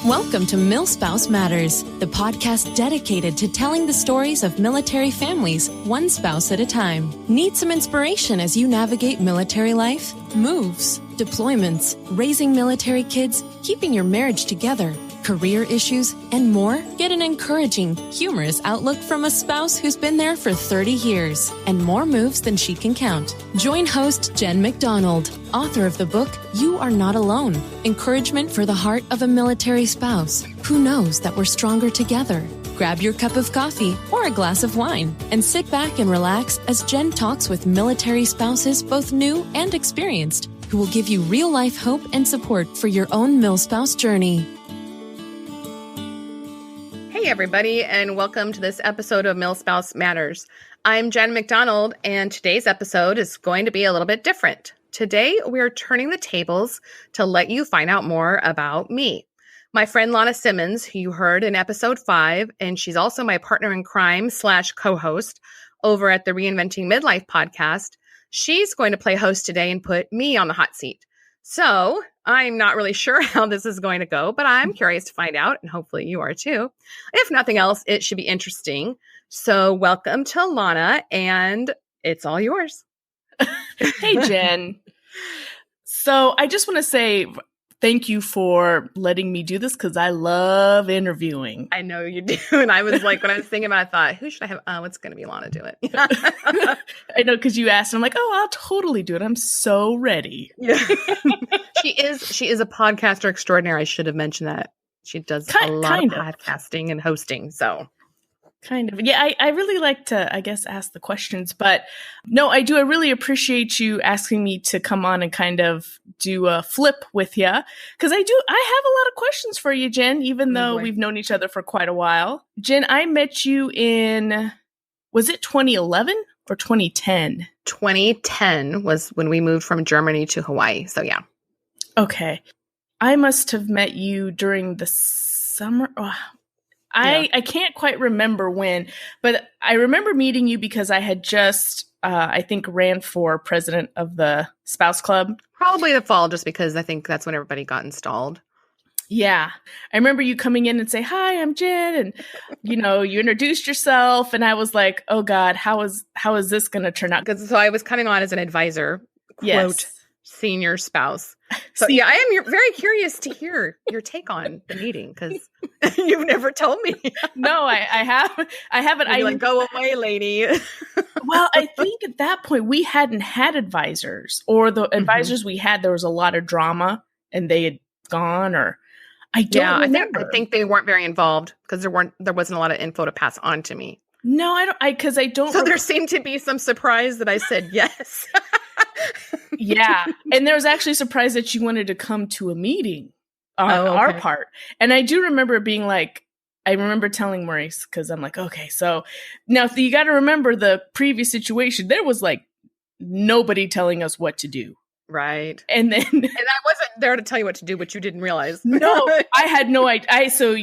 Welcome to Milspouse Matters, the podcast dedicated to telling the stories of military families, one spouse at a time. Need some inspiration as you navigate military life? Moves, deployments, raising military kids, keeping your marriage together, career issues, and more? Get an encouraging, humorous outlook from a spouse who's been there for 30 years and more moves than she can count. Join host Jen McDonald, author of the book You Are Not Alone, Encouragement for the Heart of a Military Spouse who knows that we're stronger together. Grab your cup of coffee or a glass of wine and sit back and relax as Jen talks with military spouses, both new and experienced, who will give you real-life hope and support for your own Milspouse journey. Hey everybody, and welcome to this episode of Milspouse Matters. I'm Jen McDonald, and today's episode is going to be a little bit different. Today, we're turning the tables to let you find out more about me. My friend Lana Simmons, who you heard in episode 5, and she's also my partner in crime / co-host over at the Reinventing Midlife podcast, she's going to play host today and put me on the hot seat. So I'm not really sure how this is going to go, but I'm curious to find out, and hopefully you are too. If nothing else, it should be interesting. So welcome to Lana, and it's all yours. Hey, Jen. So I just want to say thank you for letting me do this because I love interviewing. I know you do. And I was like, when I was thinking about it, I thought, who should I have? Oh, it's going to be Lana do it. I know, because you asked, and I'm like, oh, I'll totally do it. I'm so ready. Yeah. She is a podcaster extraordinaire. I should have mentioned that. She does a lot of podcasting and hosting. So kind of. Yeah, I really like to, I guess, ask the questions. But no, I do. I really appreciate you asking me to come on and kind of do a flip with you. Because I have a lot of questions for you, Jen, even though we've known each other for quite a while. Jen, I met you in, was it 2011 or 2010? 2010 was when we moved from Germany to Hawaii. So yeah. Okay. I must have met you during the summer. Oh, I can't quite remember when, but I remember meeting you because I had just, I think, ran for president of the Spouse Club. Probably the fall, just because I think that's when everybody got installed. Yeah. I remember you coming in and say, hi, I'm Jen. And, you introduced yourself. And I was like, oh God, how is this going to turn out? So I was coming on as an advisor, quote, yes. Senior spouse. So yeah, I am very curious to hear your take on the meeting because you've never told me. No, I haven't. I like, go away, lady. Well, I think at that point we hadn't had advisors, or the advisors we had, there was a lot of drama and they had gone, or I don't remember. I think they weren't very involved because there wasn't a lot of info to pass on to me. No, I don't. So there seemed to be some surprise that I said yes. Yeah. And there was actually a surprise that you wanted to come to a meeting on our part. And I do remember being like, I remember telling Maurice, because I'm like, okay, so now you got to remember the previous situation. There was like nobody telling us what to do. Right. And then and I wasn't there to tell you what to do, but you didn't realize. No, I had no idea. So,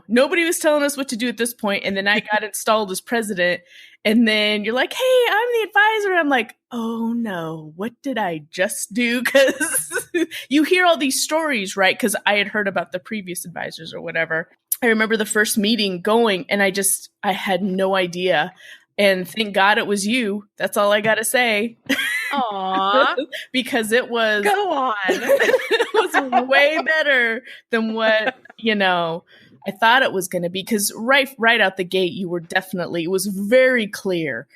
nobody was telling us what to do at this point. And then I got installed as president. And then you're like, hey, I'm the advisor. I'm like, oh no, what did I just do? Because you hear all these stories, right? Because I had heard about the previous advisors or whatever. I remember the first meeting going and I had no idea. And thank God it was you. That's all I got to say. Aww. Because it was. Go on. It was way better than what, I thought it was going to be. Because right out the gate, it was very clear.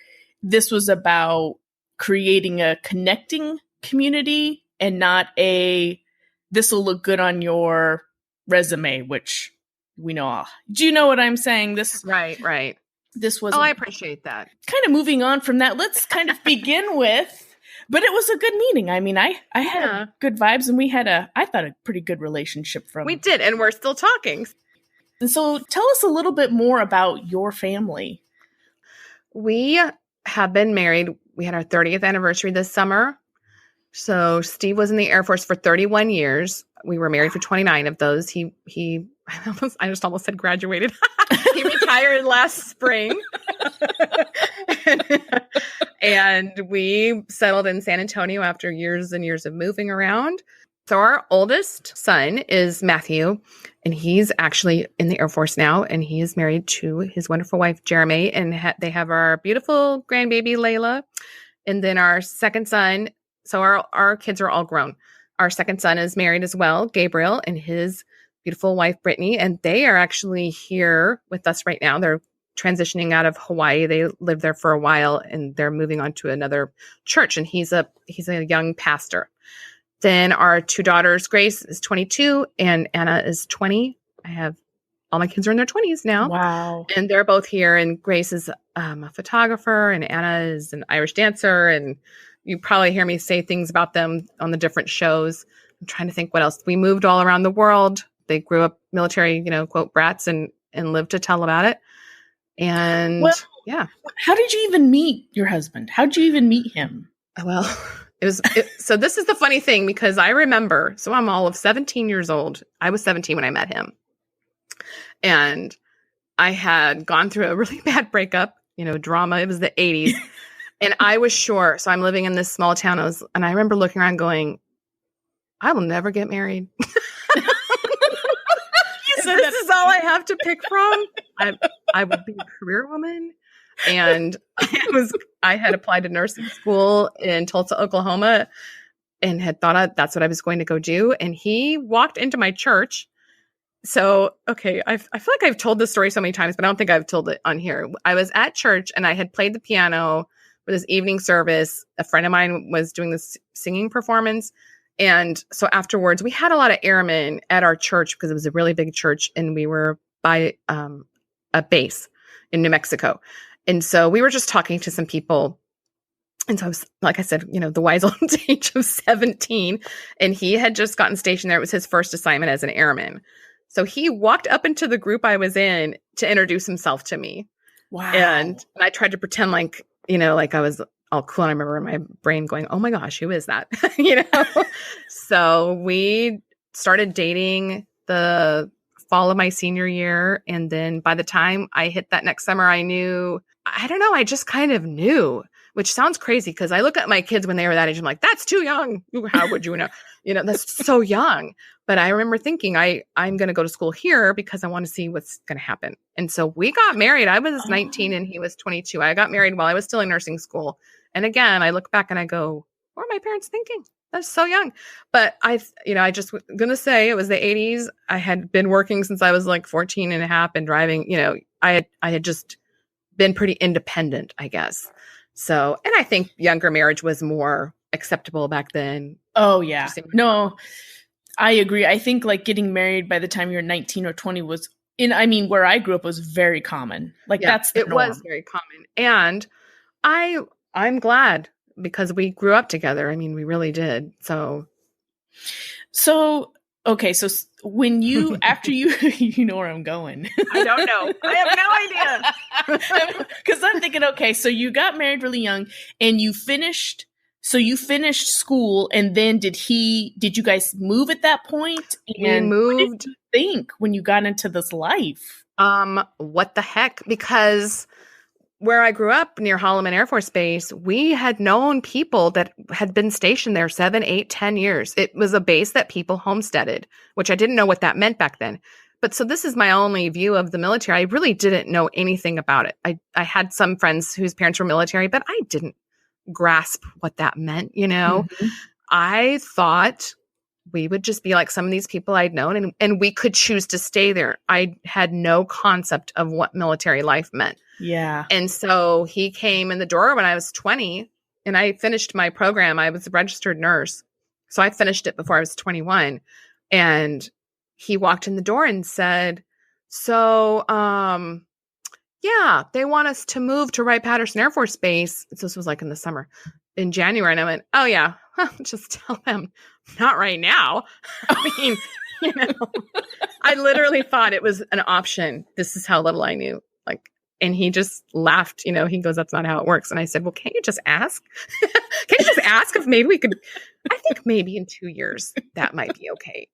This was about creating a connecting community and not this will look good on your resume, which we know all. Do you know what I'm saying? This Right. This was. Oh, I appreciate that. Kind of moving on from that, let's kind of begin with. But it was a good meeting. I mean, I had good vibes, and we had I thought, a pretty good relationship from. We did, and we're still talking. And so, tell us a little bit more about your family. We have been married. We had our 30th anniversary this summer. So Steve was in the Air Force for 31 years. We were married for 29 of those. He I just almost said graduated. He retired last spring. And we settled in San Antonio after years and years of moving around. So our oldest son is Matthew, and he's actually in the Air Force now, and he is married to his wonderful wife, Jeremy, and they have our beautiful grandbaby, Layla. And then our second son, so our kids are all grown. Our second son is married as well, Gabriel, and his beautiful wife, Brittany, and they are actually here with us right now. They're transitioning out of Hawaii. They lived there for a while, and they're moving on to another church, and he's a young pastor. Then our two daughters, Grace is 22 and Anna is 20. I have all my kids are in their 20s now. Wow. And they're both here. And Grace is a photographer and Anna is an Irish dancer. And you probably hear me say things about them on the different shows. I'm trying to think what else. We moved all around the world. They grew up military, quote, brats and lived to tell about it. And yeah. How did you even meet your husband? How did you even meet him? Well, so this is the funny thing, because I remember, so I'm all of 17 years old. I was 17 when I met him. And I had gone through a really bad breakup, drama. It was the 80s. And I was sure. So I'm living in this small town. And I remember looking around going, I will never get married. This is all I have to pick from. I would be a career woman. And I had applied to nursing school in Tulsa, Oklahoma, and had thought that's what I was going to go do. And he walked into my church. So, okay, I feel like I've told this story so many times, but I don't think I've told it on here. I was at church and I had played the piano for this evening service. A friend of mine was doing this singing performance. And so afterwards, we had a lot of airmen at our church because it was a really big church, and we were by a base in New Mexico. And so we were just talking to some people. And so I was, like I said, the wise old age of 17, and he had just gotten stationed there. It was his first assignment as an airman. So he walked up into the group I was in to introduce himself to me. Wow. And I tried to pretend like I was all cool. And I remember in my brain going, oh my gosh, who is that? So we started dating the fall of my senior year. And then by the time I hit that next summer, I just kind of knew, which sounds crazy because I look at my kids when they were that age. I'm like, that's too young. How would you know? That's so young. But I remember thinking I'm going to go to school here because I want to see what's going to happen. And so we got married. I was 19 and he was 22. I got married while I was still in nursing school. And again, I look back and I go, what were my parents thinking? That's so young. But I just going to say it was the 80s. I had been working since I was like 14 and a half and driving, I had just been pretty independent, I guess. So, and I think younger marriage was more acceptable back then. Oh, yeah. No, I agree. I think like getting married by the time you're 19 or 20 was where I grew up was very common. Like that's the norm. Was very common. And I'm glad because we grew up together. I mean, we really did. So, okay. So when after you know where I'm going. I don't know. I have no idea. Because I'm thinking, okay, so you got married really young and you finished school, and then did you guys move at that point? And we moved. What did you think when you got into this life? What the heck? Because where I grew up near Holloman Air Force Base, we had known people that had been stationed there 7, 8, 10 years. It was a base that people homesteaded, which I didn't know what that meant back then. But so this is my only view of the military. I really didn't know anything about it. I had some friends whose parents were military, but I didn't grasp what that meant, Mm-hmm. I thought we would just be like some of these people I'd known and we could choose to stay there. I had no concept of what military life meant. Yeah. And so he came in the door when I was 20 and I finished my program. I was a registered nurse. So I finished it before I was 21. And he walked in the door and said, so, yeah, they want us to move to Wright-Patterson Air Force Base. So this was like in the summer, in January. And I went, oh yeah, just tell them not right now. I mean, I literally thought it was an option. This is how little I knew. And he just laughed, he goes, that's not how it works. And I said, well, can't you just ask? Can't you just ask if maybe we could, I think maybe in 2 years that might be okay.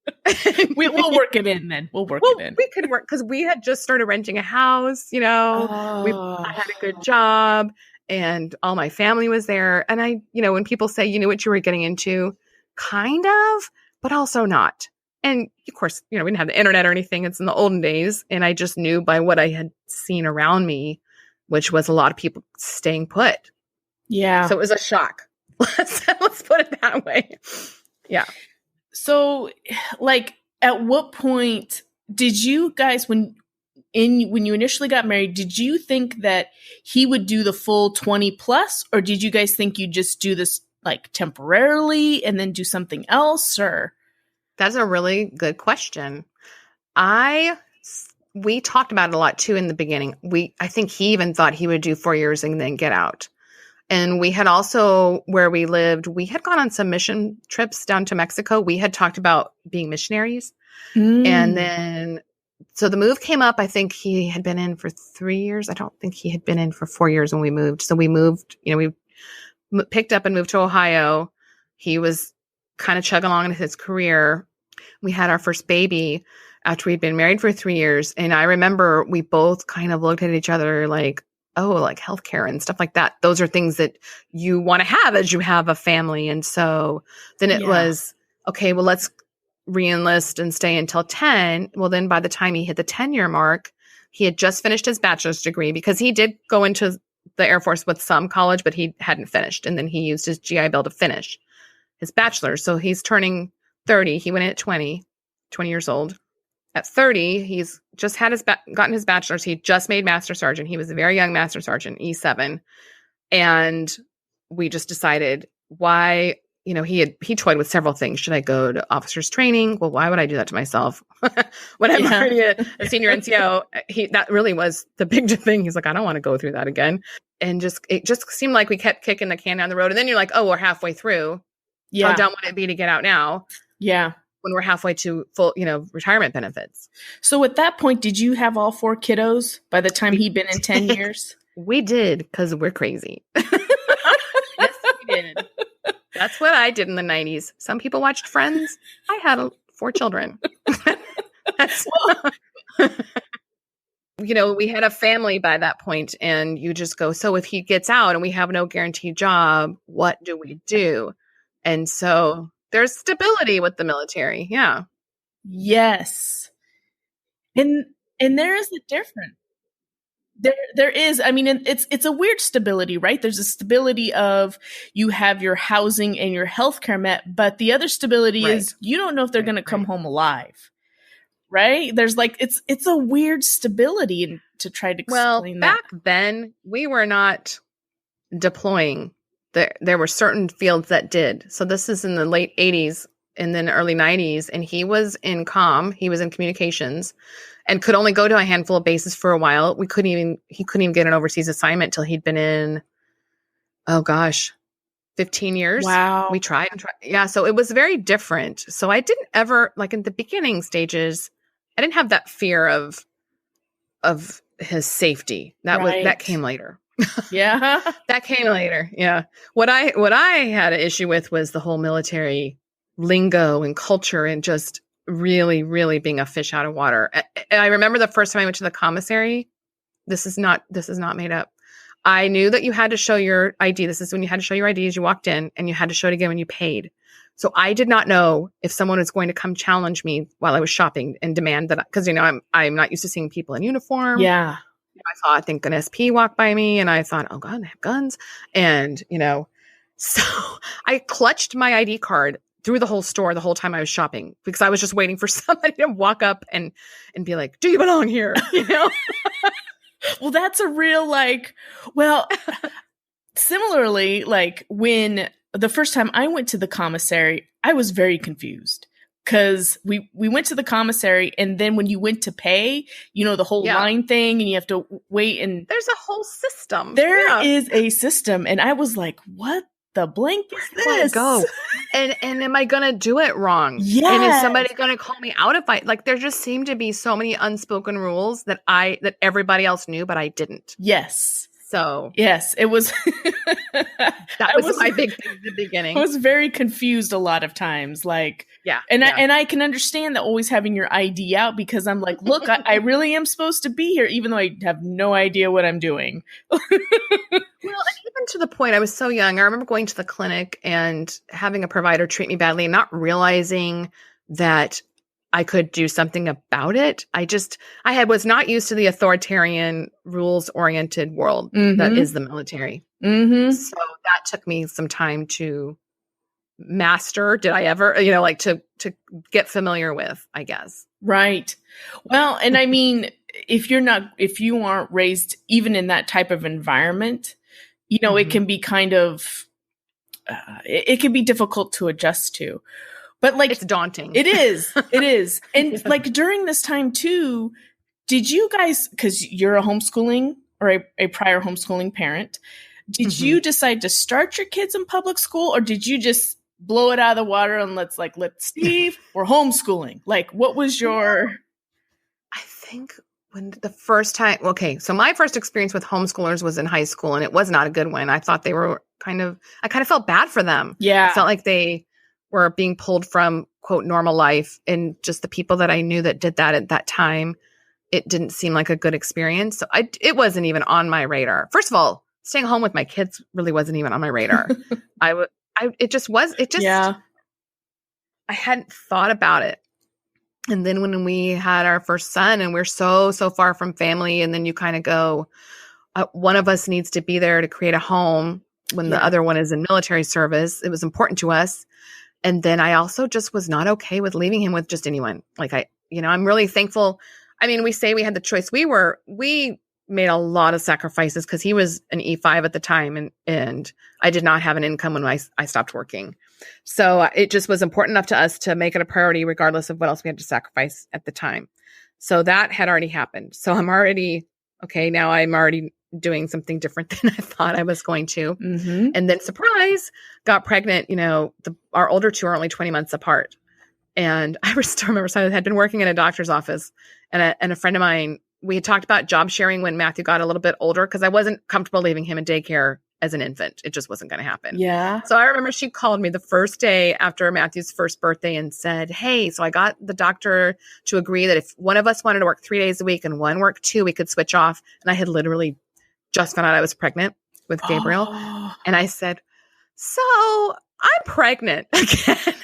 We'll work it in then. We'll work it in. We could work because we had just started renting a house, I had a good job and all my family was there. And when people say, you knew what you were getting into, kind of, but also not. And of course, we didn't have the internet or anything. It's in the olden days. And I just knew by what I had seen around me, which was a lot of people staying put. Yeah. So it was a shock. Let's put it that way. Yeah. So like, at what point did you guys, when you initially got married, did you think that he would do the full 20 plus, or did you guys think you'd just do this like temporarily and then do something else? Or that's a really good question. We talked about it a lot too in the beginning. I think he even thought he would do 4 years and then get out. And we had also, where we lived, we had gone on some mission trips down to Mexico. We had talked about being missionaries. And then, so the move came up. I think he had been in for 3 years. I don't think he had been in for 4 years when we moved. So we moved, we picked up and moved to Ohio. He was kind of chugging along in his career. We had our first baby after we'd been married for 3 years. And I remember we both kind of looked at each other like, oh, like healthcare and stuff like that. Those are things that you want to have as you have a family. And so then it was, okay, well, let's re-enlist and stay until 10. Well, then by the time he hit the 10-year mark, he had just finished his bachelor's degree, because he did go into the Air Force with some college, but he hadn't finished. And then he used his GI Bill to finish his bachelor's. So he's turning 30. He went in at 20 years old. At 30, he's just had gotten his bachelor's. He just made master sergeant. He was a very young master sergeant, E7. And we just decided why, he toyed with several things. Should I go to officers training? Well, why would I do that to myself? When I'm already a senior NCO, that really was the big thing. He's like, I don't want to go through that again. And it just seemed like we kept kicking the can down the road. And then you're like, oh, we're halfway through. Yeah. How dumb would it be to get out now? Yeah. When we're halfway to full, retirement benefits. So at that point, did you have all 4 kiddos by the time he'd been in 10 years? We did, because we're crazy. Yes, we did. That's what I did in the 90s. Some people watched Friends. I had 4 children. We had a family by that point, and you just go, so if he gets out and we have no guaranteed job, what do we do? And so there's stability with the military. Yeah. Yes. And there is a difference. There is, I mean, it's a weird stability, right? There's a stability of you have your housing and your healthcare met, but the other stability is you don't know if they're going to come home alive, right? There's like, it's a weird stability to try to explain that. Back then we were not deploying. There were certain fields that did. So this is in the late 80s and then early 90s. And he was in comm. He was in communications and could only go to a handful of bases for a while. He couldn't even get an overseas assignment till he'd been in, 15 years. Wow. We tried and tried. Yeah. So it was very different. So I didn't ever, like in the beginning stages, I didn't have that fear of his safety. That came later. Yeah. That came later. Yeah. What I had an issue with was the whole military lingo and culture and just really, really being a fish out of water. And I remember the first time I went to the commissary. This is not made up. I knew that you had to show your ID. This is when you had to show your ID as you walked in, and you had to show it again when you paid. So I did not know if someone was going to come challenge me while I was shopping and demand that, because I'm not used to seeing people in uniform. Yeah. I think an SP walked by me, and I thought, oh God, they have guns. And, so I clutched my ID card through the whole store the whole time I was shopping, because I was just waiting for somebody to walk up and be like, do you belong here? Well, that's a real, similarly, like when the first time I went to the commissary, I was very confused. Because we went to the commissary, and then when you went to pay, the whole line thing, and you have to wait, and there's a whole system. There is a system, and I was like, "What the blank is this?" Go, and am I gonna do it wrong? Yeah, and is somebody gonna call me out if I there just seemed to be so many unspoken rules that everybody else knew, but I didn't. Yes. So yes, it was. That was my big thing at the beginning. I was very confused a lot of times, and I can understand that always having your ID out, because I'm like, look, I really am supposed to be here, even though I have no idea what I'm doing. Well, and even even to the point, I was so young. I remember going to the clinic and having a provider treat me badly and not realizing that I could do something about it. Was not used to the authoritarian, rules-oriented world that is the military. Mm-hmm. So that took me some time to master. Did I ever, like to get familiar with, I guess. Right. Well, and I mean, if you aren't raised even in that type of environment, it can be kind of, it can be difficult to adjust to. But like, it's daunting. It is. It is. And like during this time too, did you guys, because you're a homeschooling or a prior homeschooling parent, did you decide to start your kids in public school, or did you just blow it out of the water and let's Steve, we're homeschooling? Like, what was your... I think when the first time, so my first experience with homeschoolers was in high school, and it was not a good one. I thought they were I kind of felt bad for them. Yeah. I felt like they were being pulled from, quote, normal life. And just the people that I knew that did that at that time, it didn't seem like a good experience. So it wasn't even on my radar. First of all, staying home with my kids really wasn't even on my radar. I hadn't thought about it. And then when we had our first son, and we're so far from family, and then you kind of go, one of us needs to be there to create a home when the other one is in military service. It was important to us. And then I also just was not okay with leaving him with just anyone. Like I'm really thankful. I mean, we say we had the choice. We made a lot of sacrifices because he was an E5 at the time, and I did not have an income when I stopped working. So it just was important enough to us to make it a priority regardless of what else we had to sacrifice at the time. So that had already happened. So I'm already doing something different than I thought I was going to. Mm-hmm. And then surprise, got pregnant. Our older two are only 20 months apart. And I still remember, so I had been working in a doctor's office, and a friend of mine, we had talked about job sharing when Matthew got a little bit older, because I wasn't comfortable leaving him in daycare as an infant. It just wasn't going to happen. Yeah. So I remember she called me the first day after Matthew's first birthday and said, hey, so I got the doctor to agree that if one of us wanted to work 3 days a week and one worked 2, we could switch off. And I had literally just found out I was pregnant with Gabriel. Oh. And I said, so I'm pregnant again.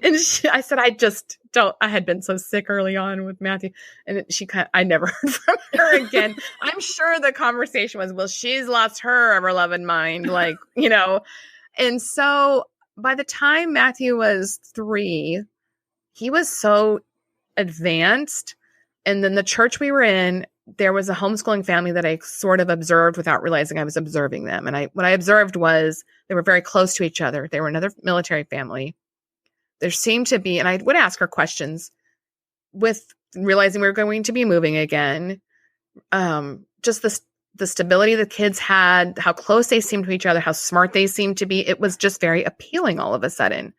And I said, I had been so sick early on with Matthew. And I never heard from her again. I'm sure the conversation was, well, she's lost her ever-loving mind. And so by the time Matthew was 3, he was so advanced. And then the church we were in, there was a homeschooling family that I sort of observed without realizing I was observing them. And what I observed was they were very close to each other. They were another military family. There seemed to be, and I would ask her questions with realizing we were going to be moving again. Just the stability the kids had, how close they seemed to each other, how smart they seemed to be. It was just very appealing all of a sudden.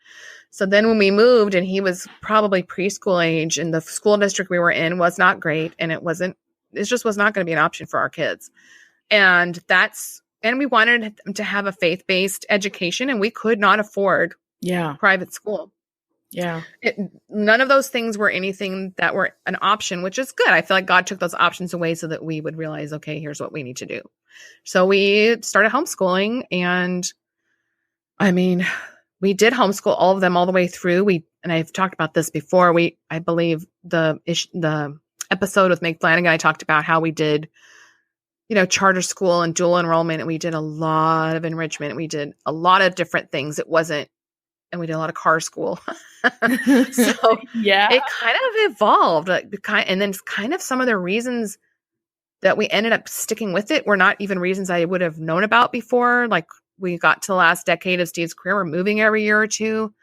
So then when we moved, and he was probably preschool age, and the school district we were in was not great, and it just was not going to be an option for our kids. And we wanted them to have a faith-based education, and we could not afford private school. Yeah. None of those things were anything that were an option, which is good. I feel like God took those options away so that we would realize, okay, here's what we need to do. So we started homeschooling, and I mean, we did homeschool all of them all the way through. And I've talked about this before. I believe the episode with Meg Flanagan, I talked about how we did, charter school and dual enrollment, and we did a lot of enrichment. We did a lot of different things. And we did a lot of car school. So it kind of evolved. And then kind of some of the reasons that we ended up sticking with it were not even reasons I would have known about before. Like, we got to the last decade of Steve's career, we're moving every year or two,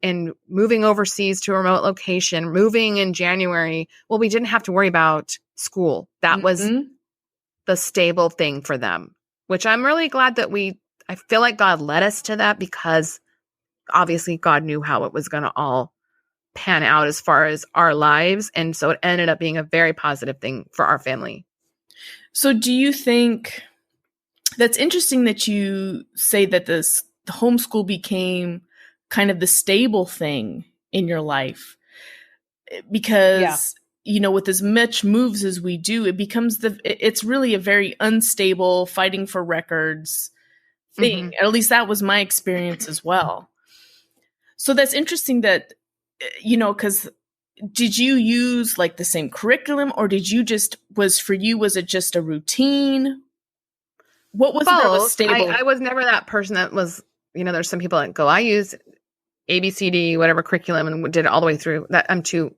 and moving overseas to a remote location, moving in January. Well, we didn't have to worry about school. That was the stable thing for them, which I'm really glad that I feel like God led us to that, because obviously God knew how it was going to all pan out as far as our lives. And so it ended up being a very positive thing for our family. So do you think that's interesting that you say that the homeschool became kind of the stable thing in your life? Because with as much moves as we do, it becomes it's really a very unstable fighting for records thing. Mm-hmm. At least that was my experience as well. So that's interesting that, because did you use like the same curriculum, or did you was it just a routine? What was it that was stable? I was never that person that was, there's some people that go, I use ABCD, whatever curriculum, and did it all the way through. That I'm too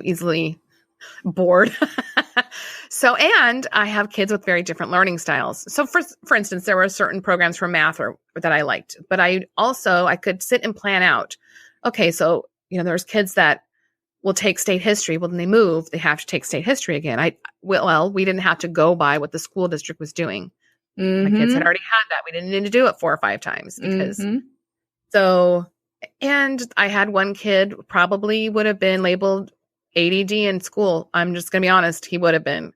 easily bored. So, and I have kids with very different learning styles. So for instance, there were certain programs for math that I liked, but I could sit and plan out. Okay. So, there's kids that will take state history. Well, then they move, they have to take state history again. We didn't have to go by what the school district was doing. Mm-hmm. My kids had already had that. We didn't need to do it 4 or 5 times because and I had one kid probably would have been labeled ADD in school. I'm just going to be honest. He would have been.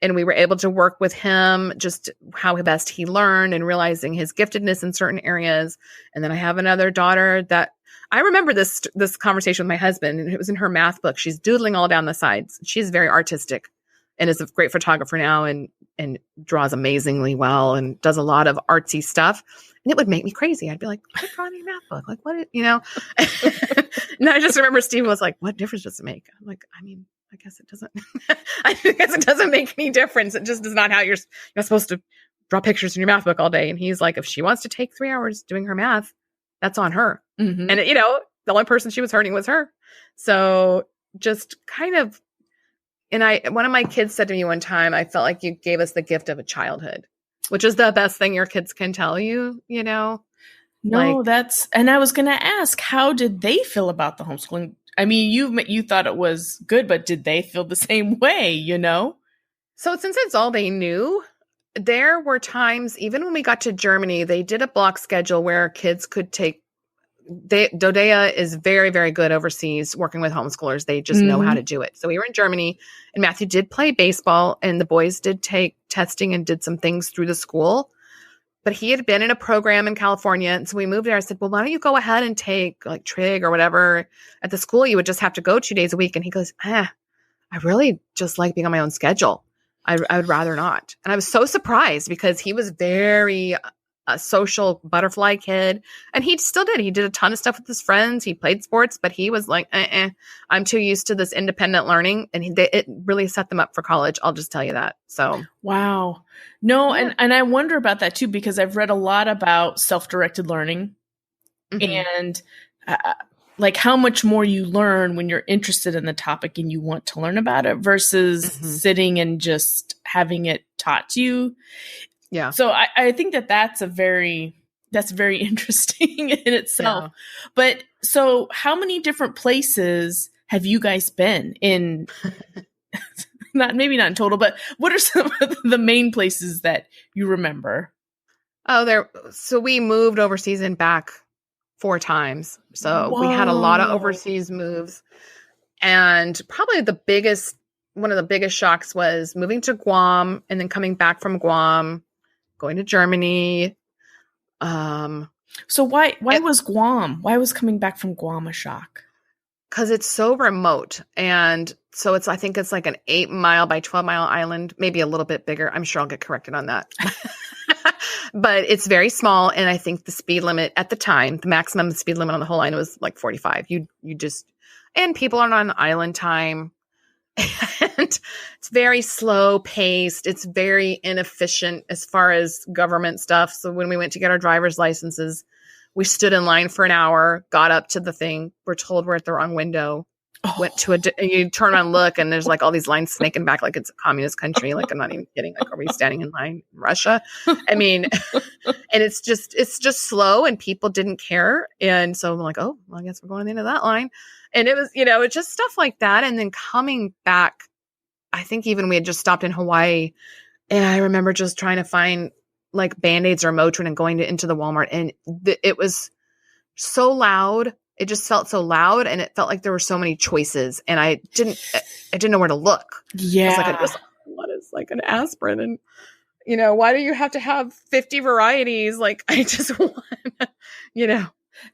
And we were able to work with him just how best he learned and realizing his giftedness in certain areas. And then I have another daughter that I remember this conversation with my husband, and it was in her math book. She's doodling all down the sides. She's very artistic and is a great photographer now and draws amazingly well and does a lot of artsy stuff. And it would make me crazy. I'd be like, quit drawing your math book. Like, what, And I just remember Steve was like, what difference does it make? I'm like, I guess it doesn't. I guess it doesn't make any difference. It just is not how you're supposed to draw pictures in your math book all day. And he's like, if she wants to take 3 hours doing her math, that's on her. Mm-hmm. And, the only person she was hurting was her. So just kind of, one of my kids said to me one time, I felt like you gave us the gift of a childhood, which is the best thing your kids can tell you, No, and I was going to ask, how did they feel about the homeschooling? I mean, you thought it was good, but did they feel the same way, So since it's all they knew, there were times, even when we got to Germany, they did a block schedule where kids could take, Dodea is very, very good overseas working with homeschoolers. They just know how to do it. So we were in Germany, and Matthew did play baseball, and the boys did take testing and did some things through the school. But he had been in a program in California. And so we moved there. I said, well, why don't you go ahead and take like trig or whatever at the school? You would just have to go 2 days a week. And he goes, I really just like being on my own schedule. I would rather not. And I was so surprised because he was very a social butterfly kid. And he still did. He did a ton of stuff with his friends. He played sports, but he was like, I'm too used to this independent learning. And it really set them up for college. I'll just tell you that. So, wow. No. Yeah. And I wonder about that too, because I've read a lot about self-directed learning and like how much more you learn when you're interested in the topic and you want to learn about it versus sitting and just having it taught to you. Yeah. So I think that's very interesting in itself. Yeah. But so how many different places have you guys been in? Maybe not in total, but what are some of the main places that you remember? So we moved overseas and back 4 times. So we had a lot of overseas moves. And probably one of the biggest shocks was moving to Guam and then coming back from Guam, going to Germany. So why was Guam? Why was coming back from Guam a shock? Because it's so remote. And so I think it's like an 8-mile by 12-mile island, maybe a little bit bigger. I'm sure I'll get corrected on that. But it's very small. And I think the speed limit at the time, the maximum speed limit on the whole island was like 45. And people are on island time. And it's very slow paced. It's very inefficient as far as government stuff. So when we went to get our driver's licenses, we stood in line for an hour, got up to the thing. We're told we're at the wrong window. Went to you turn around, look, and there's like all these lines snaking back like it's a communist country. Like, I'm not even kidding. Like, are we standing in line in Russia? I mean, and it's just slow and people didn't care. And so I'm like, oh, well, I guess we're going into that line. And it was, it's just stuff like that. And then coming back, I think even we had just stopped in Hawaii, and I remember just trying to find like Band-Aids or Motrin and going into the Walmart, and it was so loud. It just felt so loud, and it felt like there were so many choices, and I didn't know where to look. Yeah. I was like, what is like an aspirin? And, why do you have to have 50 varieties? Like, I just want,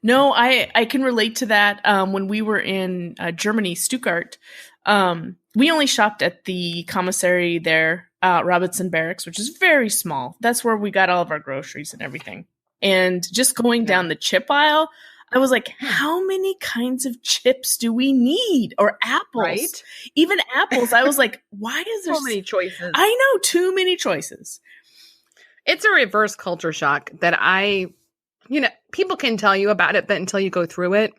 No, I can relate to that. When we were in Germany, Stuttgart, we only shopped at the commissary there, Robinson Barracks, which is very small. That's where we got all of our groceries and everything. And just going down the chip aisle, I was like, how many kinds of chips do we need? Or apples. Right? Even apples. I was like, why is there so many choices? I know, too many choices. It's a reverse culture shock that people can tell you about it, but until you go through it,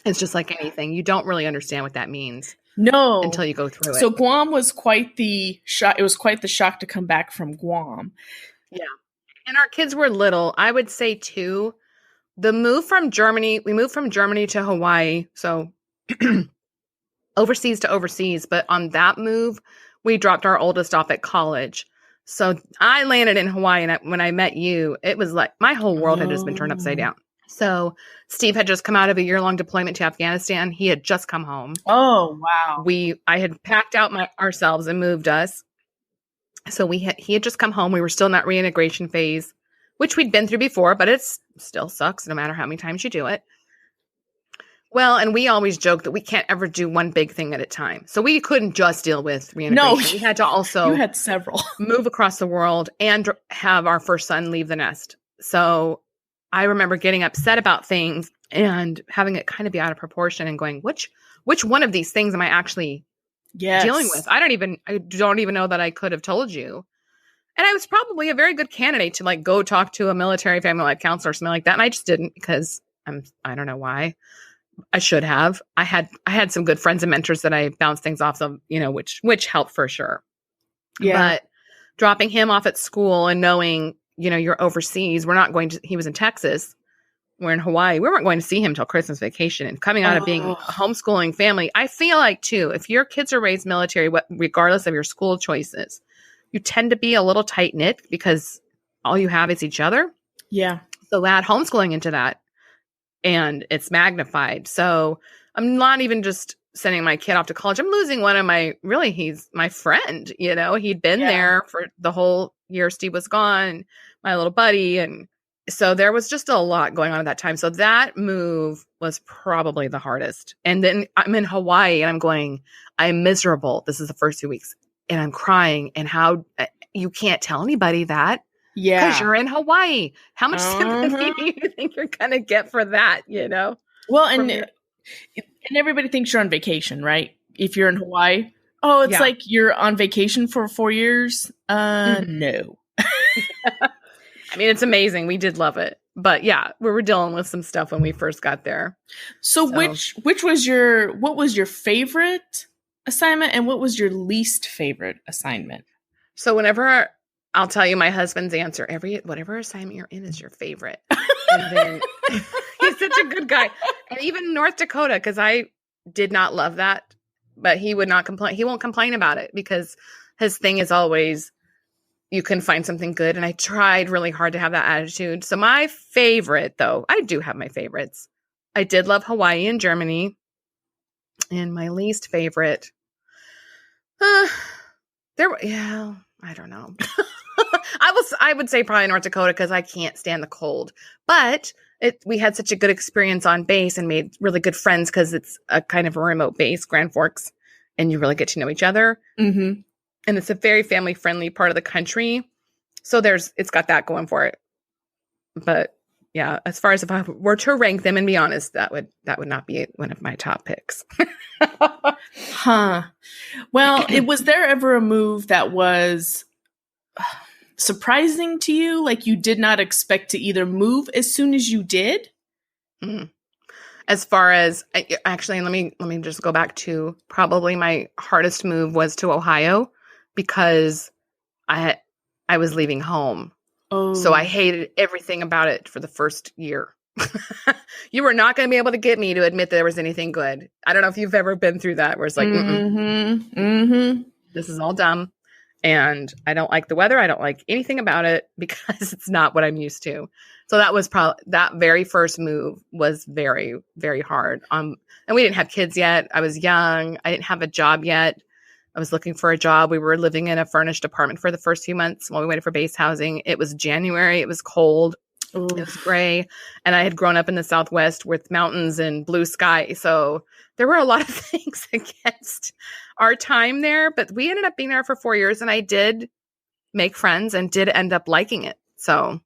it's just like anything. You don't really understand what that means. No. Until you go through it. So Guam was quite the shock. It was quite the shock to come back from Guam. Yeah. And our kids were little. I would say too, we moved from Germany to Hawaii. So overseas to overseas. But on that move, we dropped our oldest off at college. So I landed in Hawaii. And when I met you, it was like my whole world had just been turned upside down. So Steve had just come out of a year-long deployment to Afghanistan. He had just come home. Oh, wow. I had packed out ourselves and moved us. So he had just come home. We were still in that reintegration phase, which we'd been through before, but it still sucks no matter how many times you do it. Well, and we always joke that we can't ever do one big thing at a time. So we couldn't just deal with reintegration. No, we had to also you had several. Move across the world and have our first son leave the nest. So I remember getting upset about things and having it kind of be out of proportion and going, which one of these things am I actually dealing with? I don't even know that I could have told you. And I was probably a very good candidate to like go talk to a military family life counselor or something like that. And I just didn't because I don't know why. I should have. I had some good friends and mentors that I bounced things off of, which helped for sure. Yeah. But dropping him off at school and knowing, you're overseas, he was in Texas. We're in Hawaii. We weren't going to see him till Christmas vacation, and coming out of being a homeschooling family. I feel like too, if your kids are raised military, regardless of your school choices, you tend to be a little tight knit because all you have is each other. Yeah. So add homeschooling into that and it's magnified. So I'm not even just sending my kid off to college. I'm losing one of he's my friend, he'd been there for the whole year Steve was gone, my little buddy. And so there was just a lot going on at that time. So that move was probably the hardest. And then I'm in Hawaii and I'm going, I'm miserable. This is the first 2 weeks and I'm crying. And how you can't tell anybody that. Yeah. Because you're in Hawaii. How much sympathy do you think you're going to get for that, Well, and everybody thinks you're on vacation, right? If you're in Hawaii. Oh, it's like you're on vacation for 4 years? No. I mean, it's amazing. We did love it. But yeah, we were dealing with some stuff when we first got there. So what was your favorite assignment and what was your least favorite assignment? So whenever I'll tell you my husband's answer, whatever assignment you're in is your favorite. And then he's such a good guy. And even North Dakota, because I did not love that, but he would not complain. He won't complain about it because his thing is always, you can find something good. And I tried really hard to have that attitude. So my favorite, though, I do have my favorites. I did love Hawaii and Germany. And my least favorite, I don't know. I would say probably North Dakota because I can't stand the cold. But we had such a good experience on base and made really good friends because it's a kind of a remote base, Grand Forks, and you really get to know each other. Mm-hmm. And it's a very family-friendly part of the country. So it's got that going for it. But yeah, as far as if I were to rank them and be honest, that would not be one of my top picks. Huh. Well, was there ever a move that was surprising to you? Like you did not expect to either move as soon as you did? Mm. As far as actually, let me just go back to probably my hardest move was to Ohio because I was leaving home. Oh. So I hated everything about it for the first year. You were not going to be able to get me to admit that there was anything good. I don't know if you've ever been through that where it's like, this is all dumb. And I don't like the weather. I don't like anything about it because it's not what I'm used to. So that was probably that very first move was very, very hard. And we didn't have kids yet. I was young. I didn't have a job yet. I was looking for a job. We were living in a furnished apartment for the first few months while we waited for base housing. It was January. It was cold. Ooh. It was gray. And I had grown up in the Southwest with mountains and blue sky. So there were a lot of things against our time there, but we ended up being there for 4 years and I did make friends and did end up liking it. So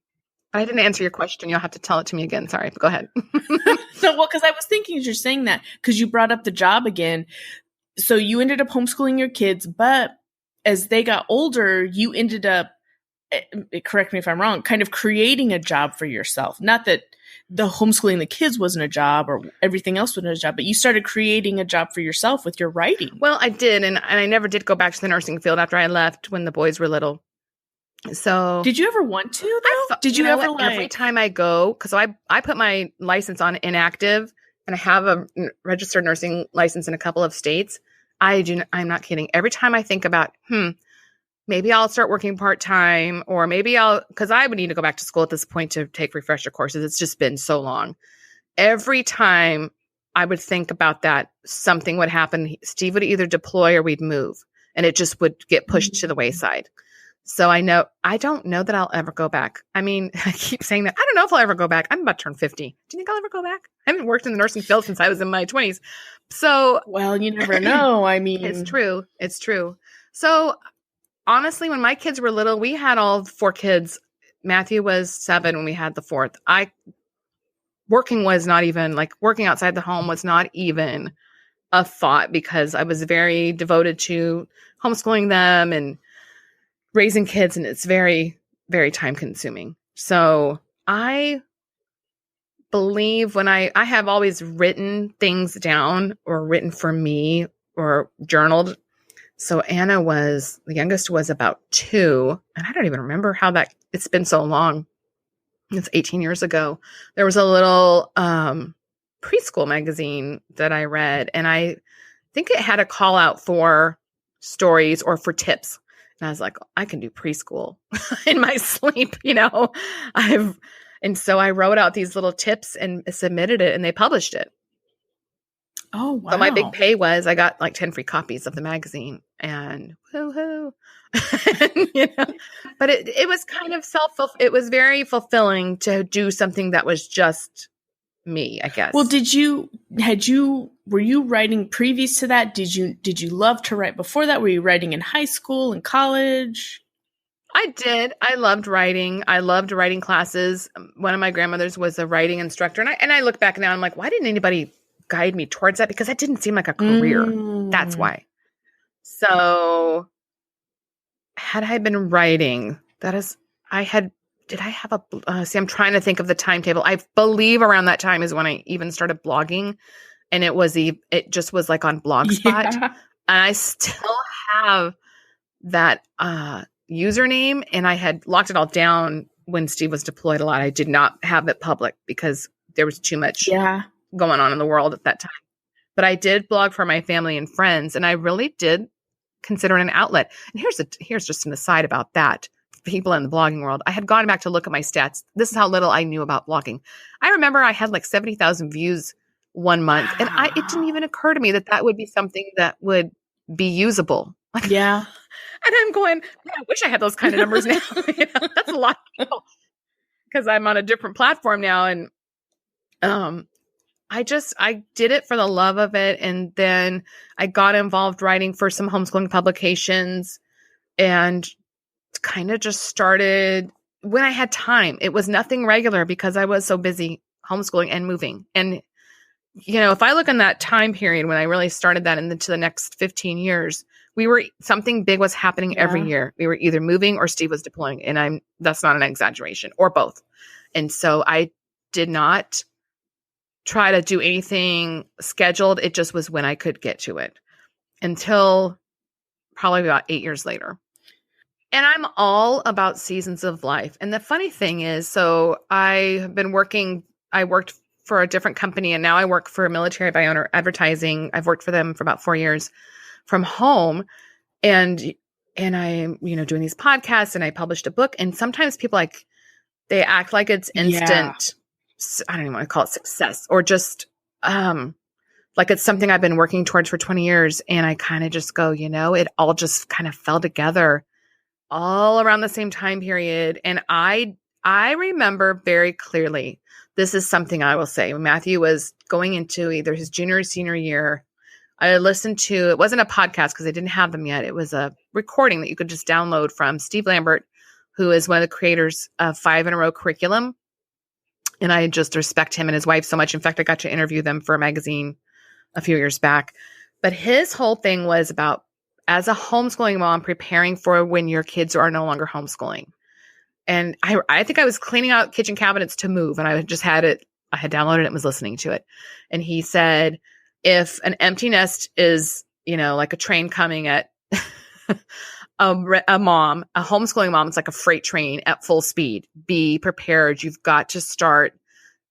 I didn't answer your question. You'll have to tell it to me again. Sorry, but go ahead. No, well, because I was thinking as you're saying that, because you brought up the job again. So you ended up homeschooling your kids, but as they got older, you ended up, correct me if I'm wrong, kind of creating a job for yourself. Not that the homeschooling the kids wasn't a job or everything else wasn't a job, but you started creating a job for yourself with your writing. Well, I did. And I never did go back to the nursing field after I left when the boys were little. So did you ever want to, though? Did you ever every time I go, because I put my license on inactive and I have a registered nursing license in a couple of states. I'm not kidding. Every time I think about, maybe I'll start working part-time, or maybe because I would need to go back to school at this point to take refresher courses. It's just been so long. Every time I would think about that, something would happen. Steve would either deploy or we'd move, and it just would get pushed to the wayside. So I don't know that I'll ever go back. I mean, I keep saying that. I don't know if I'll ever go back. I'm about to turn 50. Do you think I'll ever go back? I haven't worked in the nursing field since I was in my 20s. So, well, you never know. I mean, it's true. It's true. So honestly, when my kids were little, we had all 4 kids. Matthew was 7 when we had the 4th. Working outside the home was not even a thought because I was very devoted to homeschooling them and raising kids, and it's very, very time consuming. So I believe when I have always written things down or written for me or journaled. So Anna the youngest was about 2, and I don't even remember it's been so long. It's 18 years ago. There was a little preschool magazine that I read, and I think it had a call out for stories or for tips. And I was like, I can do preschool in my sleep, and so I wrote out these little tips and submitted it, and they published it. Oh, wow. So my big pay was I got like 10 free copies of the magazine, and woo-hoo. But it was kind of it was very fulfilling to do something that was just me, I guess. Well, were you writing previous to that? Did you love to write before that? Were you writing in high school and college? I did. I loved writing. I loved writing classes. One of my grandmothers was a writing instructor, and I look back now, I'm like, why didn't anybody guide me towards that? Because that didn't seem like a career. That's why. So had I been writing, I'm trying to think of the timetable. I believe around that time is when I even started blogging, and it just was like on Blogspot. Yeah. And I still have that username, and I had locked it all down when Steve was deployed a lot. I did not have it public because there was too much going on in the world at that time. But I did blog for my family and friends, and I really did consider it an outlet. And here's just an aside about that. People in the blogging world, I had gone back to look at my stats. This is how little I knew about blogging. I remember I had like 70,000 views one month, and it didn't even occur to me that would be something that would be usable. Yeah. And I'm going, I wish I had those kind of numbers now. That's a lot of people, because I'm on a different platform now. And I did it for the love of it. And then I got involved writing for some homeschooling publications, and kind of just started when I had time. It was nothing regular because I was so busy homeschooling and moving. And, if I look in that time period when I really started that into the next 15 years, something big was happening every year. We were either moving or Steve was deploying, and that's not an exaggeration, or both. And so I did not try to do anything scheduled. It just was when I could get to it, until probably about 8 years later. And I'm all about seasons of life. And the funny thing is, so I worked for a different company, and now I work for Military by Owner Advertising. I've worked for them for about 4 years from home. And I'm, doing these podcasts, and I published a book, and sometimes people they act like it's instant. I don't even want to call it success, or just, like it's something I've been working towards for 20 years. And I kind of just go, it all just kind of fell together all around the same time period. And I remember very clearly, this is something I will say, when Matthew was going into either his junior or senior year, I listened to, it wasn't a podcast because they didn't have them yet. It was a recording that you could just download from Steve Lambert, who is one of the creators of 5 in a Row curriculum. And I just respect him and his wife so much. In fact, I got to interview them for a magazine a few years back. But his whole thing was about, as a homeschooling mom, preparing for when your kids are no longer homeschooling. And I think I was cleaning out kitchen cabinets to move, and I just had it. I had downloaded it and was listening to it. And he said, if an empty nest is, like a train coming at a homeschooling mom, it's like a freight train at full speed. Be prepared. You've got to start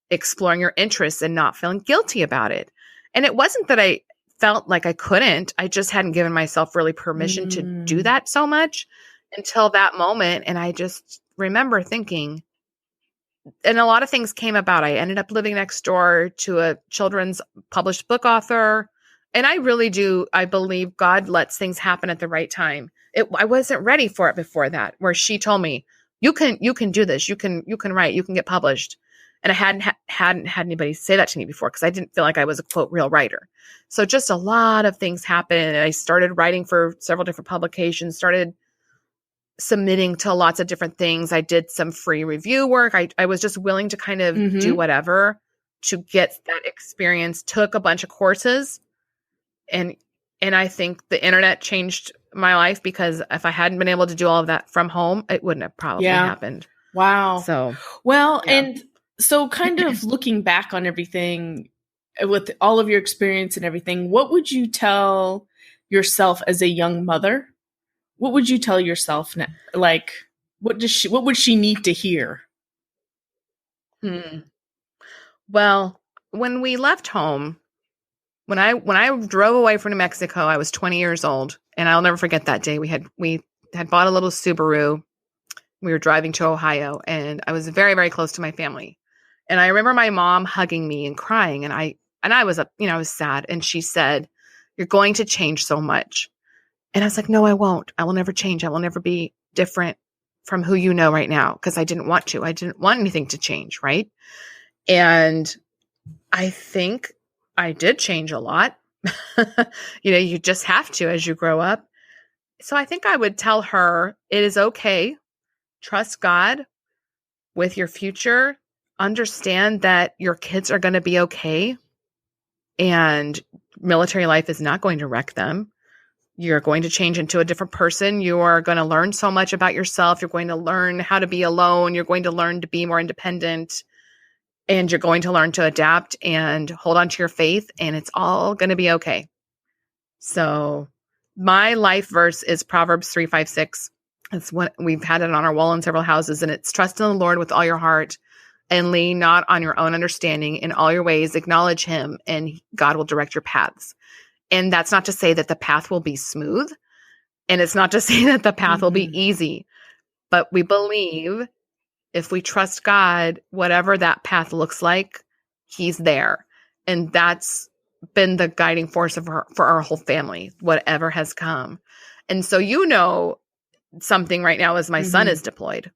exploring your interests and not feeling guilty about it. And it wasn't that I felt like I couldn't. I just hadn't given myself really permission to do that so much until that moment. And I just remember thinking, and a lot of things came about. I ended up living next door to a children's published book author. And I believe God lets things happen at the right time. I wasn't ready for it before that, where she told me, you can do this. You can write, you can get published. And I hadn't had anybody say that to me before, because I didn't feel like I was a quote real writer. So just a lot of things happened. And I started writing for several different publications, started submitting to lots of different things. I did some free review work. I was just willing to kind of do whatever to get that experience, took a bunch of courses. And I think the internet changed my life, because if I hadn't been able to do all of that from home, it wouldn't have probably happened. Wow. So, well, and so kind of looking back on everything with all of your experience and everything, what would you tell yourself as a young mother? What would you tell yourself now? Like, what would she need to hear? Well, when we left home, when I drove away from New Mexico, I was 20 years old, and I'll never forget that day. We had bought a little Subaru. We were driving to Ohio, and I was very, very close to my family. And I remember my mom hugging me and crying, and I was I was sad. And she said, "You're going to change so much." And I was like, "No, I won't. I will never change. I will never be different from who you know right now," because I didn't want to. I didn't want anything to change, right? And I think I did change a lot. You just have to as you grow up. So I think I would tell her, it is okay. Trust God with your future. Understand that your kids are going to be okay. And military life is not going to wreck them. You're going to change into a different person. You are going to learn so much about yourself. You're going to learn how to be alone. You're going to learn to be more independent. And you're going to learn to adapt and hold on to your faith. And it's all going to be okay. So my life verse is Proverbs 3:5-6. It's what we've had it on our wall in several houses. And it's trust in the Lord with all your heart and lean not on your own understanding. In all your ways, acknowledge him, and God will direct your paths. And that's not to say that the path will be smooth. And it's not to say that the path will be easy. But we believe if we trust God, whatever that path looks like, he's there. And that's been the guiding force for our whole family, whatever has come. And so, something right now is my son is deployed.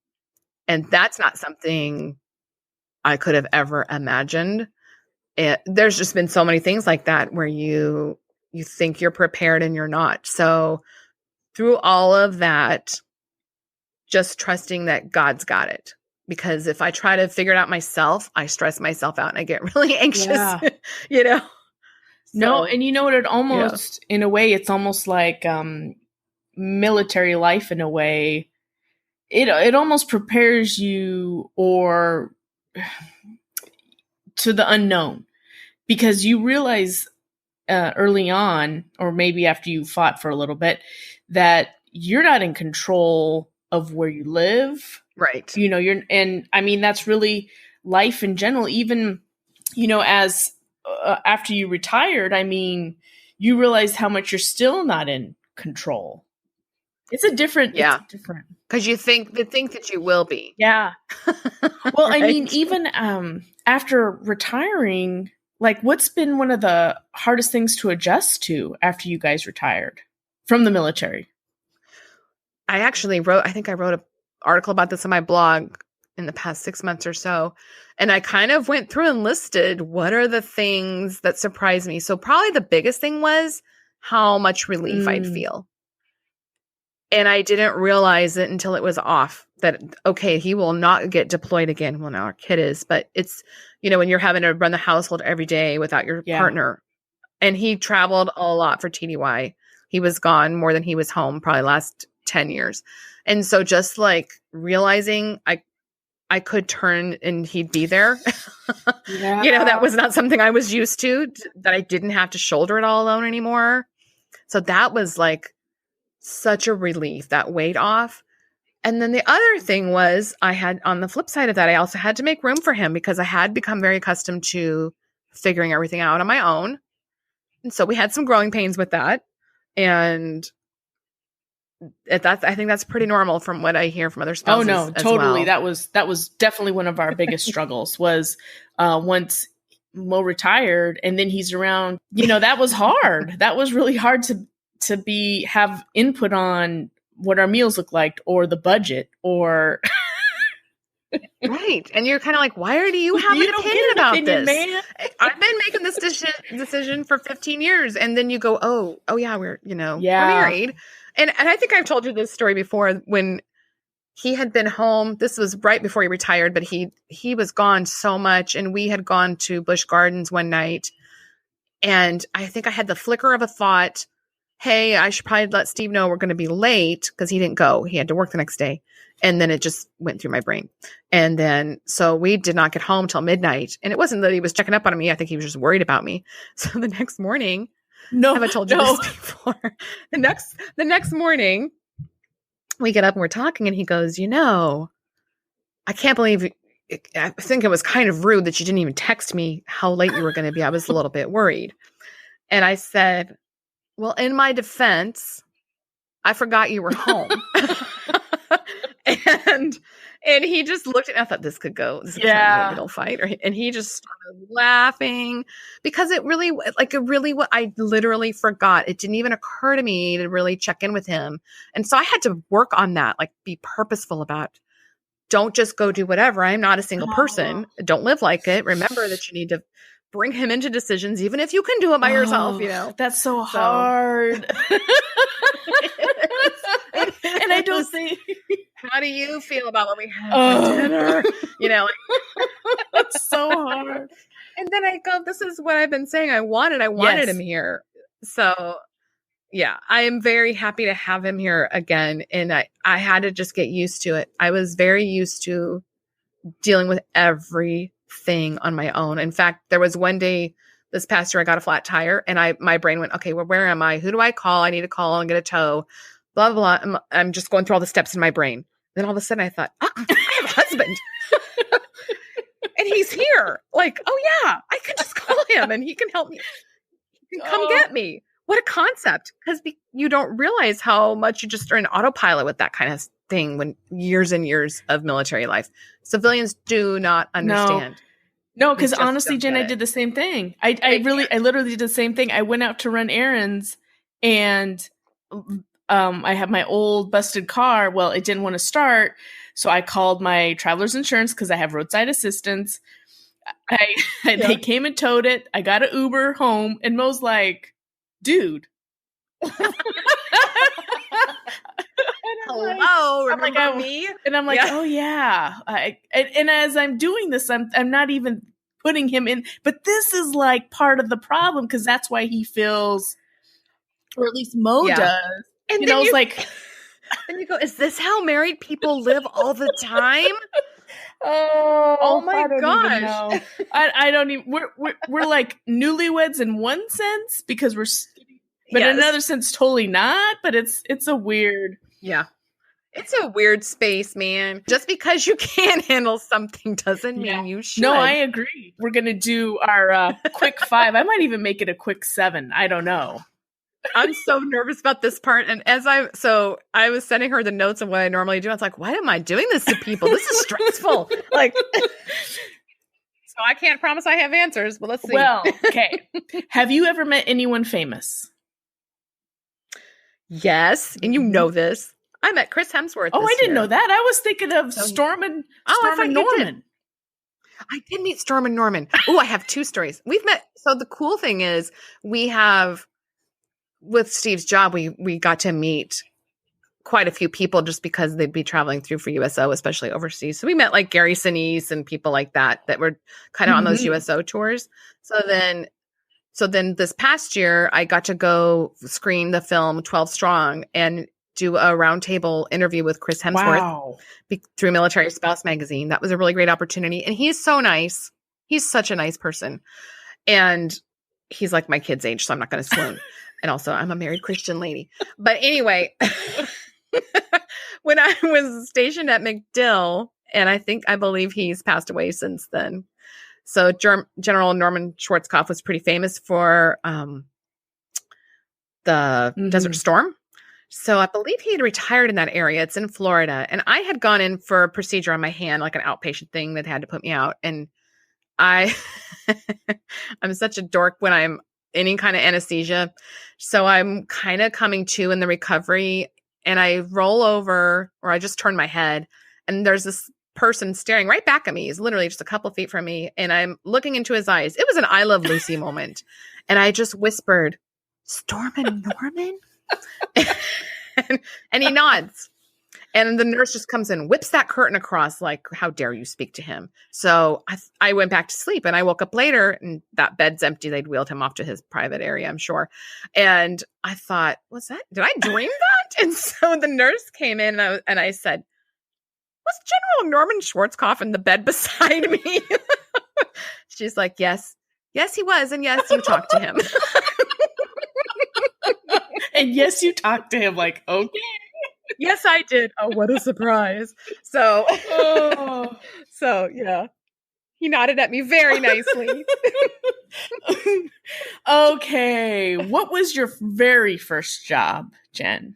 And that's not something I could have ever imagined. There's just been so many things like that where you think you're prepared and you're not. So through all of that, just trusting that God's got it. Because if I try to figure it out myself, I stress myself out and I get really anxious, So, no, and you know what? It almost, in a way, it's almost like military life. In a way, it almost prepares you or to the unknown, because you realize early on, or maybe after you fought for a little bit, that you're not in control of where you live. Right. That's really life in general. Even, as after you retired, you realize how much you're still not in control. It's different. Because you think that you will be. Yeah. Well, Right? Even after retiring, like, what's been one of the hardest things to adjust to after you guys retired from the military? I wrote an article about this on my blog. in the past 6 months or so. And I kind of went through and listed what are the things that surprised me. So probably the biggest thing was how much relief I'd feel. And I didn't realize it until it was off that, okay, he will not get deployed again. Well, now our kid is, but it's, when you're having to run the household every day without your partner. And he traveled a lot for TDY. He was gone more than he was home, probably last 10 years. And so just like realizing I could turn and he'd be there, that was not something I was used to, that I didn't have to shoulder it all alone anymore. So that was like such a relief, that weight off. And then the other thing was I had, on the flip side of that, I also had to make room for him because I had become very accustomed to figuring everything out on my own. And so we had some growing pains with that. And I think that's pretty normal from what I hear from other spouses. Oh no, totally. Well. That was definitely one of our biggest struggles was once Mo retired and then he's around, that was hard. That was really hard to have input on what our meals look like or the budget or right. And you're kind of like, why do you have an opinion about this? Man. I've been making this decision for 15 years. And then you go, oh yeah, we're married. And I think I've told you this story before when he had been home. This was right before he retired, but he was gone so much. And we had gone to Busch Gardens one night. And I think I had the flicker of a thought, hey, I should probably let Steve know we're going to be late because he didn't go. He had to work the next day. And then it just went through my brain. And then, so we did not get home till midnight. And it wasn't that he was checking up on me. I think he was just worried about me. So the next morning, have I told you this before? The next morning, we get up and we're talking and he goes, I can't believe, I think it was kind of rude that you didn't even text me how late you were going to be. I was a little bit worried. And I said, well, in my defense, I forgot you were home. And he just looked at me. I thought this could go. This is a little fight. And he just started laughing because it really, I literally forgot. It didn't even occur to me to really check in with him. And so I had to work on that, like be purposeful about, don't just go do whatever. I'm not a single person. Don't live like it. Remember that you need to bring him into decisions, even if you can do it by yourself, That's so hard. And I don't think. How do you feel about what we had for dinner? That's so hard. And then I go, this is what I've been saying. I wanted him here. So yeah, I am very happy to have him here again. And I had to just get used to it. I was very used to dealing with everything on my own. In fact, there was one day this past year I got a flat tire and my brain went, okay, well, where am I? Who do I call? I need to call and get a tow. Blah, blah, blah. I'm just going through all the steps in my brain. Then all of a sudden I thought, I have a husband and he's here. Like, oh yeah, I could just call him and he can help me. He can come get me. What a concept. Because you don't realize how much you just are in autopilot with that kind of thing when years and years of military life. Civilians do not understand. No, because honestly, Jen, I did the same thing. I literally did the same thing. I went out to run errands and I have my old busted car. Well, it didn't want to start. So I called my traveler's insurance because I have roadside assistance. They came and towed it. I got an Uber home and Mo's like, dude. Hello, remember me? And I'm like, oh yeah. And as I'm doing this, I'm not even putting him in. But this is like part of the problem because that's why he feels, or at least Mo does. And then it's like, and you go, is this how married people live all the time? Oh my gosh! I don't even. We're like newlyweds in one sense because but in another sense, totally not. But it's a weird. Yeah. It's a weird space, man. Just because you can't handle something doesn't mean you should. No, I agree. We're going to do our quick 5. I might even make it a quick 7. I don't know. I'm so nervous about this part. And I was sending her the notes of what I normally do. I was like, why am I doing this to people? This is stressful. So I can't promise I have answers, but let's see. Well, okay. Have you ever met anyone famous? Yes. And you know this. I met Chris Hemsworth. Oh, I didn't year. know that. I was thinking of Stormin Norman. I did meet Stormin Norman. Oh, I have 2 stories. We've met. So the cool thing is we have, with Steve's job, we got to meet quite a few people just because they'd be traveling through for USO, especially overseas. So we met like Gary Sinise and people like that were kind of on those USO tours. So then this past year, I got to go screen the film 12 Strong and do a roundtable interview with Chris Hemsworth through Military Spouse magazine. That was a really great opportunity. And he's so nice. He's such a nice person. And he's like my kid's age, so I'm not going to swoon. And also, I'm a married Christian lady. But anyway, when I was stationed at MacDill, and I believe he's passed away since then. So General Norman Schwarzkopf was pretty famous for the Desert Storm. So I believe he had retired in that area. It's in Florida. And I had gone in for a procedure on my hand, like an outpatient thing that had to put me out. And I'm such a dork when I'm any kind of anesthesia. So I'm kind of coming to in the recovery, and I roll over, or I just turn my head, and there's this person staring right back at me. He's literally just a couple feet from me, and I'm looking into his eyes. It was an I Love Lucy moment. And I just whispered, "Stormin Norman?" and he nods. And the nurse just comes in, whips that curtain across, like, "How dare you speak to him?" So I went back to sleep, and I woke up later, and that bed's empty. They'd wheeled him off to his private area, I'm sure. And I thought, "What's that? Did I dream that?" And so the nurse came in, and I said, "Was General Norman Schwarzkopf in the bed beside me?" She's like, yes, he was. And yes, you talked to him. And yes, you talked to him, like, okay. Yes, I did. Oh, what a surprise. So, yeah, he nodded at me very nicely. Okay. What was your very first job, Jen?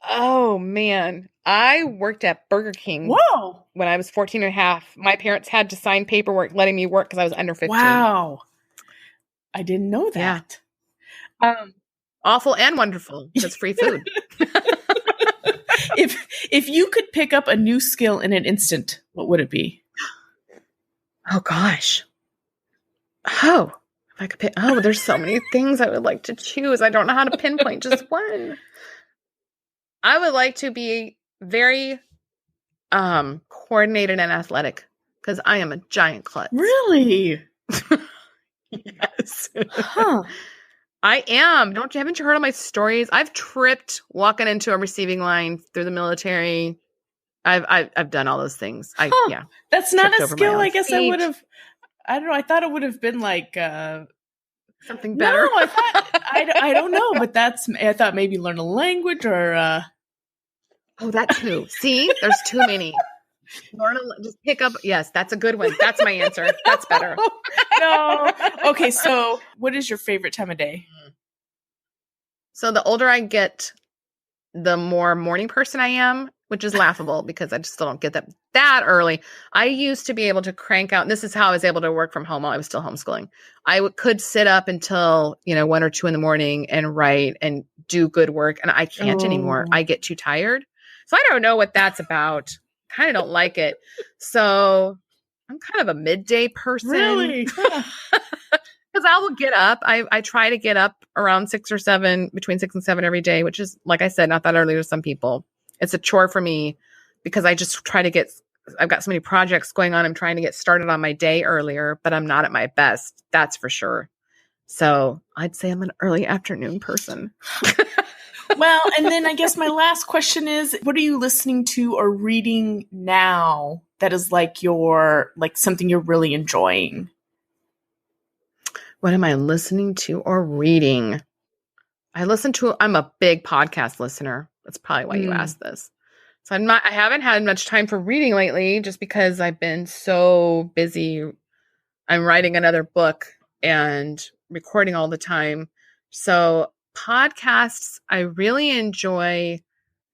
Oh, man. I worked at Burger King. Whoa. When I was 14 and a half. My parents had to sign paperwork letting me work because I was under 15. Wow. I didn't know that. Yeah. Awful and wonderful. It's free food. If you could pick up a new skill in an instant, what would it be? Oh, gosh. Oh, if I could pick. Oh, there's so many things I would like to choose. I don't know how to pinpoint just one. I would like to be very coordinated and athletic because I am a giant klutz. Really? Yes. Huh. I am. Haven't you heard of my stories? I've tripped walking into a receiving line through the military. I've done all those things. Yeah. That's not a skill. I guess feet. I would have. I don't know. I thought it would have been like something better. No, I thought I don't know, but I thought maybe learn a language or. Oh, that too. See, there's too many. Just pick up. Yes, that's a good one. That's my answer. That's better. No. Okay, so what is your favorite time of day? So the older I get, the more morning person I am, which is laughable because I just still don't get that early. I used to be able to crank out. And this is how I was able to work from home while I was still homeschooling. I could sit up until 1 or 2 in the morning and write and do good work. And I can't anymore. I get too tired. So I don't know what that's about. Kind of don't like it. So I'm kind of a midday person. Really? Because I will get up. I try to get up around 6 or 7, between 6 and 7 every day, which is, like I said, not that early to some people. It's a chore for me because I just try to I've got so many projects going on. I'm trying to get started on my day earlier, but I'm not at my best. That's for sure. So I'd say I'm an early afternoon person. Well, and then I guess my last question is, what are you listening to or reading now that is like something you're really enjoying? What am I listening to or reading? I'm a big podcast listener. That's probably why you asked this. So I haven't had much time for reading lately just because I've been so busy. I'm writing another book and recording all the time. So podcasts, I really enjoy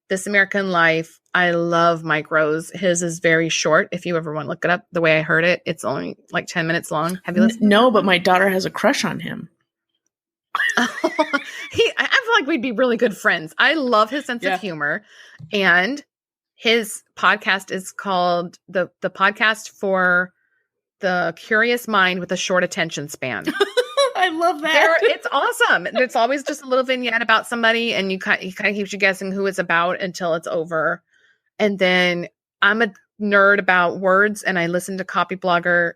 This American Life. I love Mike Rose. His is very short. If you ever want to look it up, the way I heard it, it's only like 10 minutes long. Have you listened? No, but my daughter has a crush on him. I feel like we'd be really good friends. I love his sense of humor, and his podcast is called the podcast for the curious mind with a short attention span. I love that. It's awesome. It's always just a little vignette about somebody, and he kind of keeps you guessing who it's about until it's over. And then I'm a nerd about words, and I listen to Copy Blogger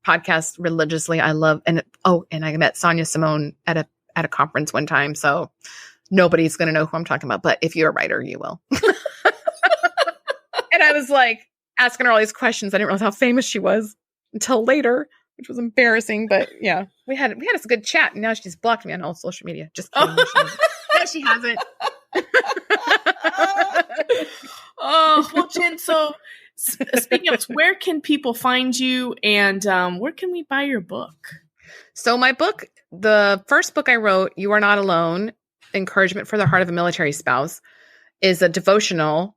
podcasts religiously. I love, and I met Sonia Simone at a conference one time, so nobody's going to know who I'm talking about. But if you're a writer, you will. And I was like asking her all these questions. I didn't realize how famous she was until later, which was embarrassing. But yeah, we had a good chat, and now she's blocked me on all social media. Just kidding. No, she hasn't. Oh, well, Jen, so speaking of, where can people find you, and where can we buy your book? So my book, the first book I wrote, You Are Not Alone, Encouragement for the Heart of a Military Spouse, is a devotional.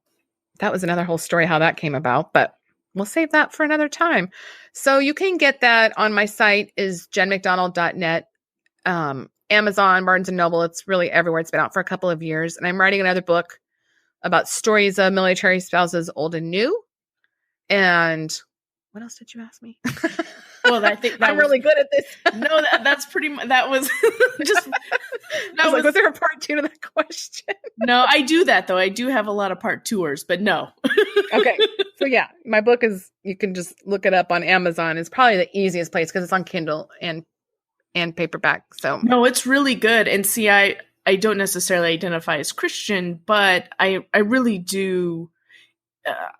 That was another whole story how that came about, but we'll save that for another time. So you can get that on my site is jenmcdonald.net, Amazon, Barnes & Noble. It's really everywhere. It's been out for a couple of years. And I'm writing another book about stories of military spouses, old and new. And what else did you ask me? Well, I think I'm really good at this. No, that's pretty much, that was just, was there a part 2 to that question? No, I do that though. I do have a lot of part 2ers, but no. Okay. So yeah, my book is, you can just look it up on Amazon. It's probably the easiest place because it's on Kindle and paperback. So no, it's really good. And see, I don't necessarily identify as Christian, but I really do.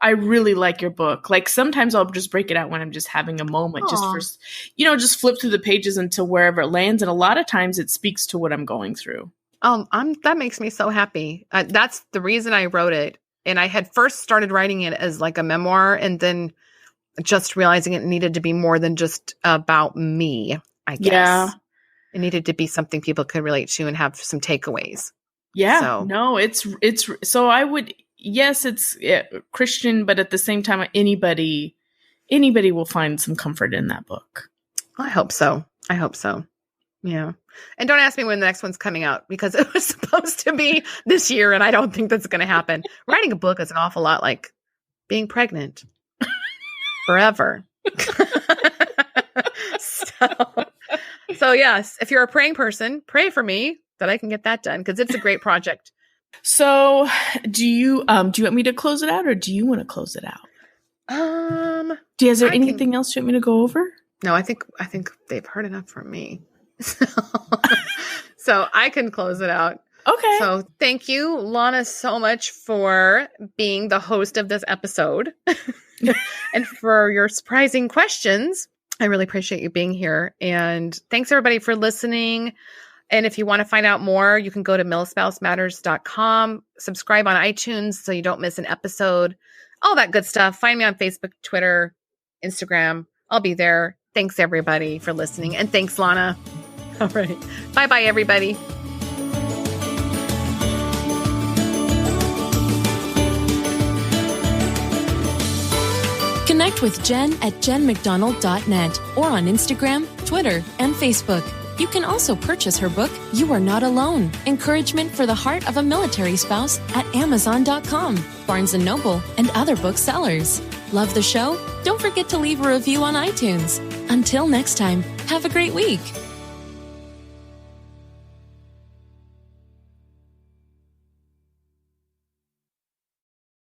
I really like your book. Like sometimes I'll just break it out when I'm just having a moment, just just flip through the pages until wherever it lands. And a lot of times it speaks to what I'm going through. That makes me so happy. That's the reason I wrote it. And I had first started writing it as like a memoir, and then just realizing it needed to be more than just about me, I guess. Yeah. It needed to be something people could relate to and have some takeaways. Yeah. So. No, it's so I would, yes, it's Christian, but at the same time, anybody will find some comfort in that book. I hope so. Yeah. And don't ask me when the next one's coming out, because it was supposed to be this year, and I don't think that's going to happen. Writing a book is an awful lot like being pregnant forever. So yes, if you're a praying person, pray for me that I can get that done, because it's a great project. So do you want me to close it out, or do you want to close it out? Is there anything else you want me to go over? No, I think they've heard enough from me. So I can close it out. Okay. So thank you, Lana, so much for being the host of this episode and for your surprising questions. I really appreciate you being here. And thanks everybody for listening. And if you want to find out more, you can go to milspousematters.com, subscribe on iTunes so you don't miss an episode, all that good stuff. Find me on Facebook, Twitter, Instagram. I'll be there. Thanks everybody for listening. And thanks, Lana. All right. Bye-bye, everybody. Connect with Jen at jenmcdonald.net or on Instagram, Twitter, and Facebook. You can also purchase her book, You Are Not Alone, Encouragement for the Heart of a Military Spouse at Amazon.com, Barnes & Noble, and other booksellers. Love the show? Don't forget to leave a review on iTunes. Until next time, have a great week.